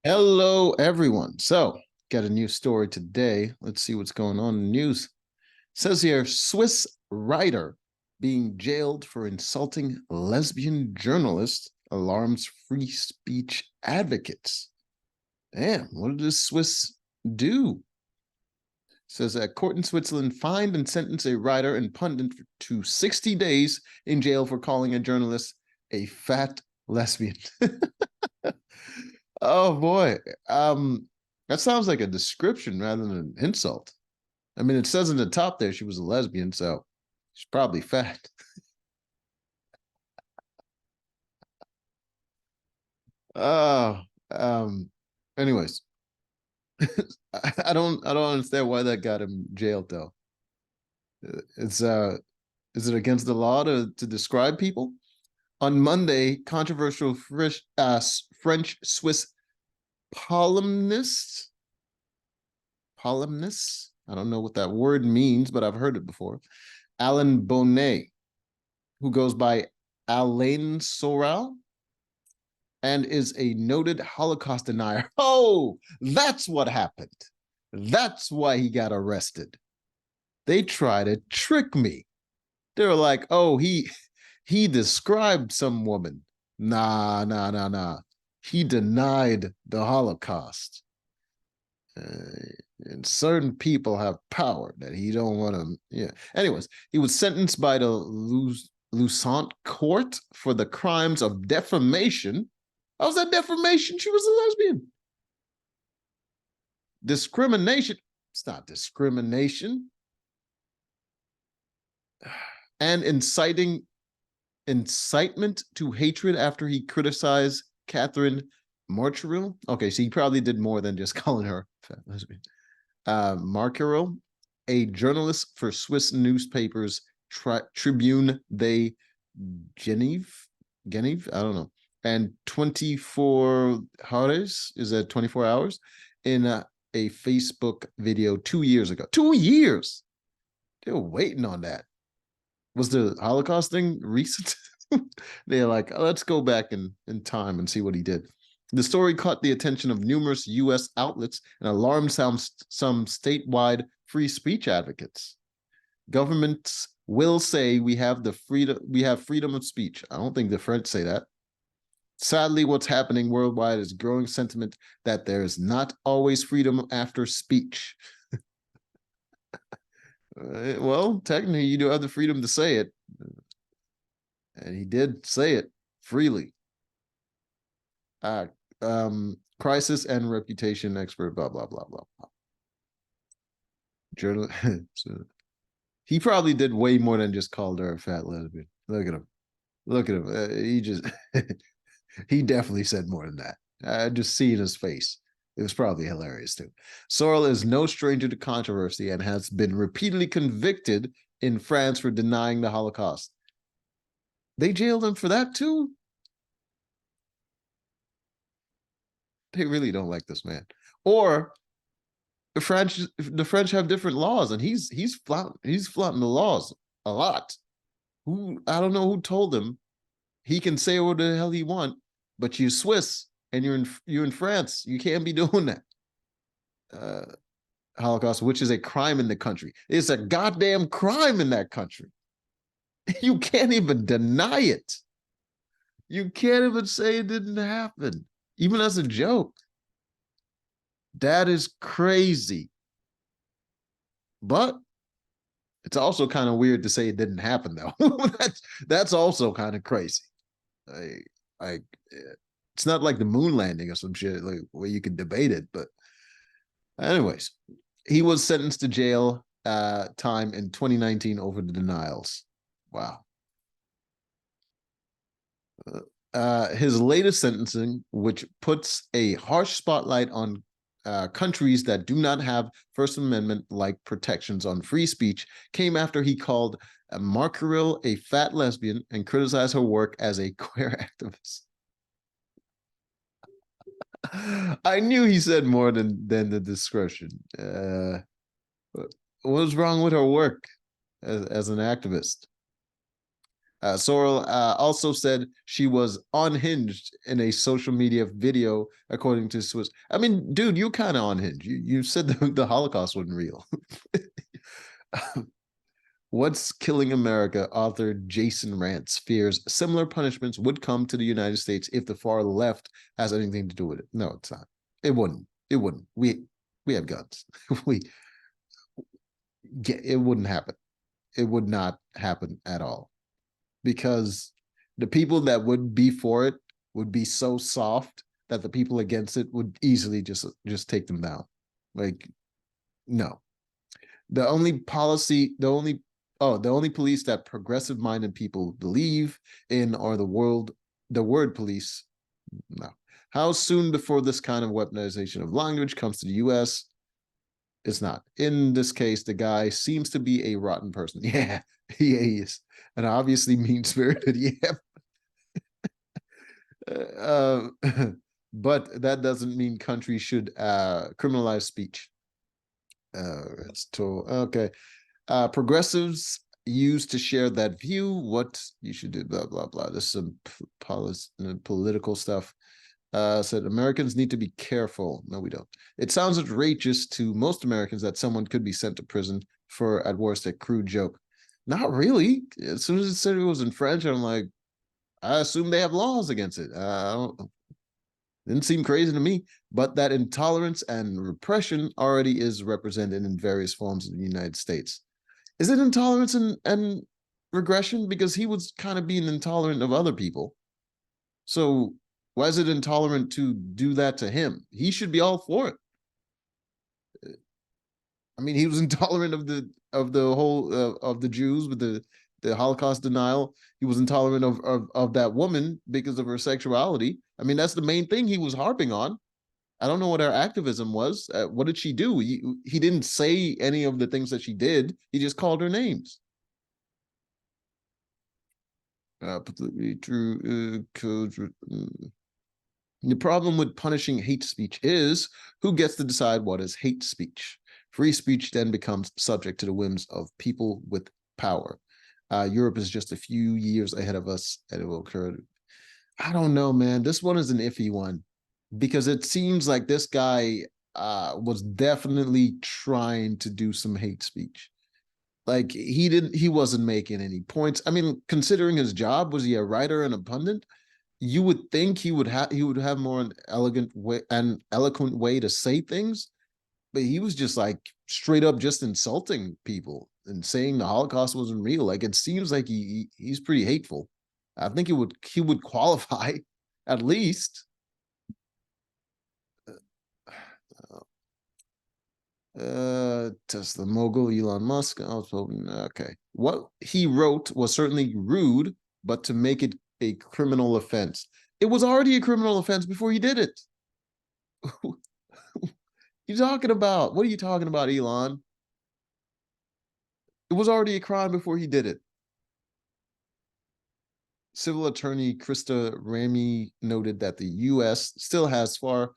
Hello, everyone. So, got a new story today. Let's see what's going on in the news. It says here Swiss writer being jailed for insulting lesbian journalist alarms free speech advocates. Damn, what did the Swiss do? It says a court in Switzerland fined and sentenced a writer and pundit to 60 days in jail for calling a journalist a fat lesbian. Oh boy. That sounds like a description rather than an insult. I mean, it says in the top there she was a lesbian, so she's probably fat. Oh, anyways. I don't understand why that got him jailed though. It's is it against the law to describe people? On Monday, controversial French Swiss columnist columnist. I don't know what that word means, but I've heard it before. Alan Bonnet, who goes by Alain Soral and is a noted Holocaust denier. Oh, that's what happened. That's why he got arrested. They try to trick me. They were like, oh, he described some woman. Nah, nah, nah, nah. He denied the Holocaust. And certain people have power that he don't want to. Yeah. Anyways, he was sentenced by the Lucent court for the crimes of defamation. How's that defamation? She was a lesbian. Discrimination. It's not discrimination. And incitement to hatred after he criticized Catherine Marcheril. Okay, so he probably did more than just calling her fat lesbian. Marcheril, a journalist for Swiss newspapers Tribune de Genève, I don't know, and 24 hours, is that 24 hours, in a Facebook video 2 years ago. 2 years! They were waiting on that. Was the Holocaust thing recent? They're like, oh, let's go back in time and see what he did. The story caught the attention of numerous U.S. outlets and alarmed some statewide free speech advocates. Governments will say we have freedom of speech. I don't think the French say that. Sadly, what's happening worldwide is growing sentiment that there is not always freedom after speech. Well, technically, you do have the freedom to say it. And he did say it freely. Crisis and reputation expert, blah, blah, blah, blah. Journal. So he probably did way more than just called her a fat lesbian. Look at him. Look at him. He just, he definitely said more than that. I just see in his face. It was probably hilarious too. Sorel is no stranger to controversy and has been repeatedly convicted in France for denying the Holocaust. They jailed him for that too? They really don't like this man. Or the French have different laws, and he's flaunting the laws a lot. Who, I don't know who told him he can say what the hell he want, but you're Swiss and you're in France. You can't be doing that. Holocaust, which is a crime in the country. It's a goddamn crime in that country. You can't even deny it. You can't even say it didn't happen, even as a joke. That is crazy. But it's also kind of weird to say it didn't happen, though. that's also kind of crazy. I it's not like the moon landing or some shit like where you can debate it. But anyways, he was sentenced to jail time in 2019 over the denials. Wow. His latest sentencing, which puts a harsh spotlight on countries that do not have First Amendment-like protections on free speech, came after he called Markeril a fat lesbian and criticized her work as a queer activist. I knew he said more than the discretion. What was wrong with her work as an activist? Sorrel also said she was unhinged in a social media video, according to Swiss. I mean, dude, you kind of unhinged. You said the Holocaust wasn't real. What's Killing America author Jason Rantz fears similar punishments would come to the United States if the far left has anything to do with it. No, it's not. It wouldn't. It wouldn't. We have guns. we It wouldn't happen. It would not happen at all, because the people that would be for it would be so soft that the people against it would easily just take them down. Like, no. The only policy, the only police that progressive minded people believe in are the word police. No. How soon before this kind of weaponization of language comes to the US? It's not. In this case, the guy seems to be a rotten person. Yeah, he is. And obviously mean spirited. Yeah. But that doesn't mean countries should criminalize speech. It's too okay. Progressives used to share that view. What you should do, blah blah blah. This is some political stuff. Said Americans need to be careful. No, we don't. It sounds outrageous to most Americans that someone could be sent to prison for, at worst, a crude joke. Not really. As soon as it said it was in French, I'm like, I assume they have laws against it. Didn't seem crazy to me, but that intolerance and repression already is represented in various forms in the United States. Is it intolerance and regression? Because he was kind of being intolerant of other people. So why is it intolerant to do that to him? He should be all for it. I mean, he was intolerant of the whole of the Jews with the Holocaust denial. He was intolerant of that woman because of her sexuality. I mean, that's the main thing he was harping on. I don't know what her activism was. What did she do? He didn't say any of the things that she did. He just called her names. True codes. The problem with punishing hate speech is who gets to decide what is hate speech. Free speech then becomes subject to the whims of people with power. Europe is just a few years ahead of us, and it will occur. I don't know, man. This one is an iffy one because it seems like this guy was definitely trying to do some hate speech. Like he wasn't making any points. I mean, considering his job, was he a writer and a pundit? You would think he would have more an eloquent way to say things, but he was just like straight up just insulting people and saying the Holocaust wasn't real. Like it seems like he's pretty hateful. I think he would qualify at least. Tesla mogul Elon Musk. I was hoping. Okay, what he wrote was certainly rude, but to make it a criminal offense, it was already a criminal offense before he did it. You talking about? What are you talking about, Elon? It was already a crime before he did it. Civil attorney Krista Ramy noted that the U.S. still has far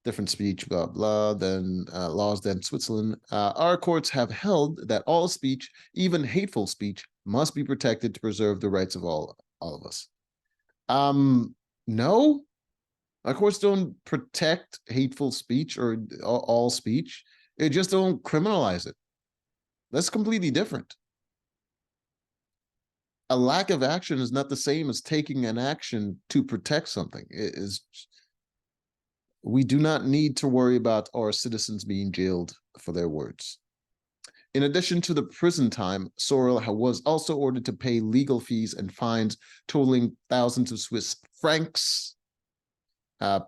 different speech, blah, blah, than laws than Switzerland. Our courts have held that all speech, even hateful speech, must be protected to preserve the rights of all of us. No, our courts don't protect hateful speech or all speech. They just don't criminalize it. That's completely different. A lack of action is not the same as taking an action to protect something. It is We do not need to worry about our citizens being jailed for their words. In addition to the prison time, Sorel was also ordered to pay legal fees and fines totaling thousands of Swiss francs.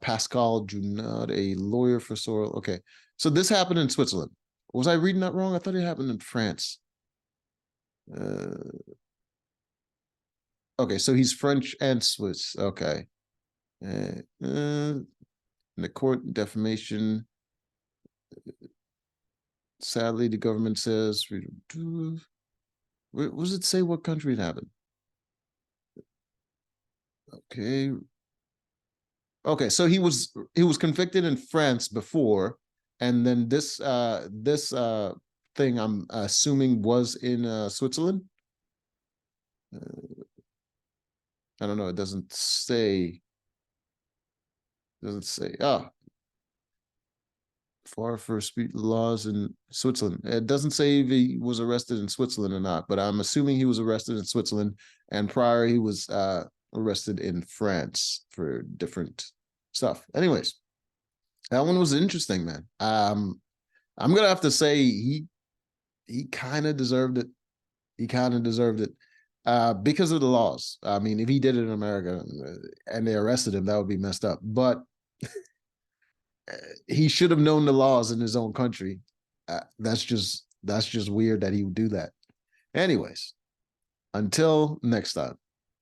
Pascal Junod, a lawyer for Sorel. Okay, so this happened in Switzerland. Was I reading that wrong? I thought it happened in France. Okay, so he's French and Swiss. Okay. The court defamation. Sadly, the government says, what does it say what country it happened? Okay. Okay, so he was convicted in France before, and then this thing I'm assuming was in Switzerland. I don't know. It doesn't say. Doesn't say. Ah, far for speed laws in Switzerland. It doesn't say if he was arrested in Switzerland or not, but I'm assuming he was arrested in Switzerland, and prior he was arrested in France for different stuff. Anyways, that one was interesting, man. I'm gonna have to say he kind of deserved it. He kind of deserved it because of the laws. I mean, if he did it in America and they arrested him, that would be messed up. But he should have known the laws in his own country. That's just weird that he would do that. Anyways, until next time.